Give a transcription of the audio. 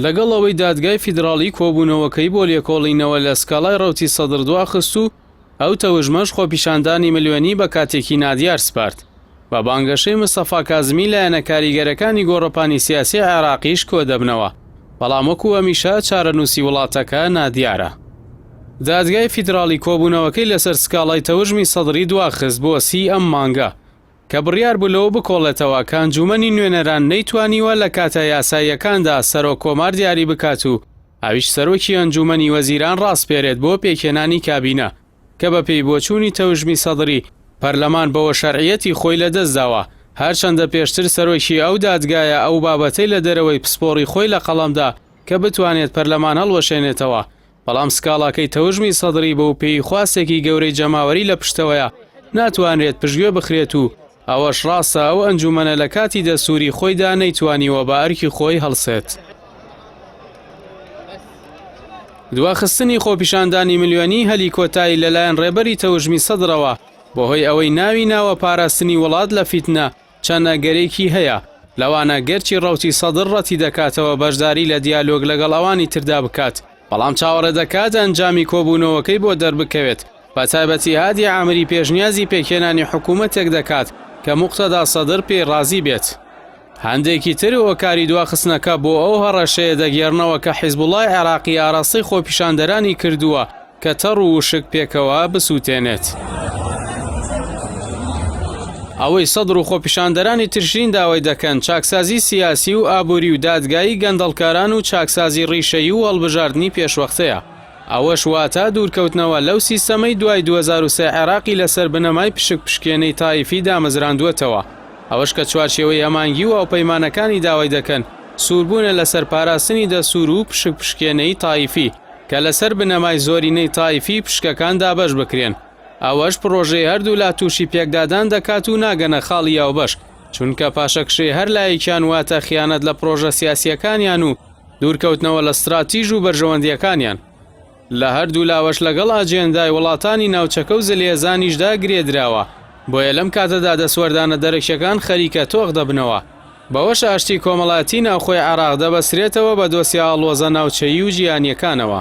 لەگەڵ ئەوەی دادگای فیدراڵی کۆبوونەوەکەی بۆ لێکۆڵینەوە لە سکاڵای ڕەوتی سەدر دواخست و ئەو تەوژمەش خۆپیشاندانی ملیۆنی بە کاتێکی نادیار سپارد. بە بانگەشەی مستەفا کازمی لایەنە کاریگەرەکانی گۆڕەپانی سیاسی عێراقیش کۆ دەبنەوە، بەڵام وەکو هەمیشە چارەنووسی وڵاتەکە نادیارە. دادگای فیدراڵی کۆبوونەوەکەی لەسەر سکاڵای تەوژمی سەدری دواخست بۆ 30 ئەم مانگە کە بڕیار بوولەوە بکۆڵێتەوە کە ئەنجومەنی نوێنەران نەیتوانیوە لە کاتە یاساییەکاندا سەرۆک کۆمار دیاری بکات و ئەویش سەرۆکی ئەنجومەنی وەزیران ڕاستپێرێت بۆ پێکهێنانی کابینە کە بە پێی بۆچوونی تەوژمی سەدری پەرلەمان بەوە شەرعیەتی خۆی لەدەستداوە، هەرچەندە پێشتر سەرۆکی ئەو دادگایە ئەو بابەتەی لە دەرەوەی پسپۆڕی خۆی لە قەڵەمدا کە بتوانێت پەرلەمان هەڵوەشێنێتەوە، بەڵام سکاڵاکەی تەوژمی سەدری بەو پێی خواستێکی گەورەی جەماوەری لە پشتەوەیە ناتوانرێت پشتگوێ بخرێت و ئەوەش ڕاستە ئەو ئەنجومەنە لە کاتی دەسووری خۆیدا نەیتوانیوە بە ئەرکی خۆی هەڵسێت. دواخستنی خۆپیشاندانی ملیۆنی هەلی کۆتایی لەلایەن ڕێبەری تەوژمی سەدرەوە بۆ هۆی ئەوەی ناوی ناوە پاراستنی وڵات لە فیتنە چەند ئەگەرێکی هەیە، لەوانە گەرچی ڕەوتی سەدر ڕەتی دەکاتەوە بەشداری لە دیالۆگ لەگەڵ ئەوانی تردا بکات، بەڵام چاوەڕێ دەکات ئەنجامی کۆبوونەوەکەی بۆ دەربکەوێت، بە تایبەتی هادی عامری پێشنیازی پێکهێنانی حکوومەتێک دەکات کە موقتەدا سەدر پێی ڕازی بێت. هەندێکی تر هۆکاری دواخستنەکە بۆ ئەو هەڕەشەیە دەگێڕنەوە کە حیزبوڵای عێراقی ئاراستەی خۆپیشاندەرانی کردووە کە تەڕ و وشک پێکەوە بسووتێنێت. ئەوەی سەدر و خۆپیشاندەرانی ترشین داوای دەکەن چاکسازی سیاسی و ئابووری و دادگایی گەندەڵکاران و چاکسازی ڕیشەیی و هەڵبژاردننی پێشوەختەیە. ئەوەش واتە دوورکەوتنەوە لەو سیستەمەی دوای 2003 عێراقی لەسەر بنەمای پشکێنەی تایفی دامەزراندووەتەوە. ئەوەش کە چوارچێوەی ئەمانگی و ئەو پەیمانەکانی داوای دەکەن سووربوونە لەسەر پاراستنی دەسوور و پشکێنەی تایفی کە لەسەر بنەمای زۆرینەی تایفی پشکەکان دابەش بکرێن. ئەوەش پرۆژەی هەردوو لا تووشی پێکدادان دەکات و ناگەنە خاڵی یاوبەش، چونکە پاشەکشەی هەر لایەکیان واتە خیانەت لە پرۆژە سیاسیەکانیان و دوورکەوتنەوە لە ستراتیژ و بەرژەوەندیەکانیان. لە هەردوو لاوەش لەگەڵ ئاجێندای وڵاتانی ناوچەکە و زلێزانیشدا گرێدراوە، بۆیە لەم کاتەدا دەسوەردانە دەرەکیەکان خەریکە تۆق دەبنەوە. بەوەش ئاشتی کۆمەڵاتی ناوخۆی عێراق دەبەسرێتەوە بە دۆسیە ئاڵۆزە ناوچەیی و جیهانیەکانەوە.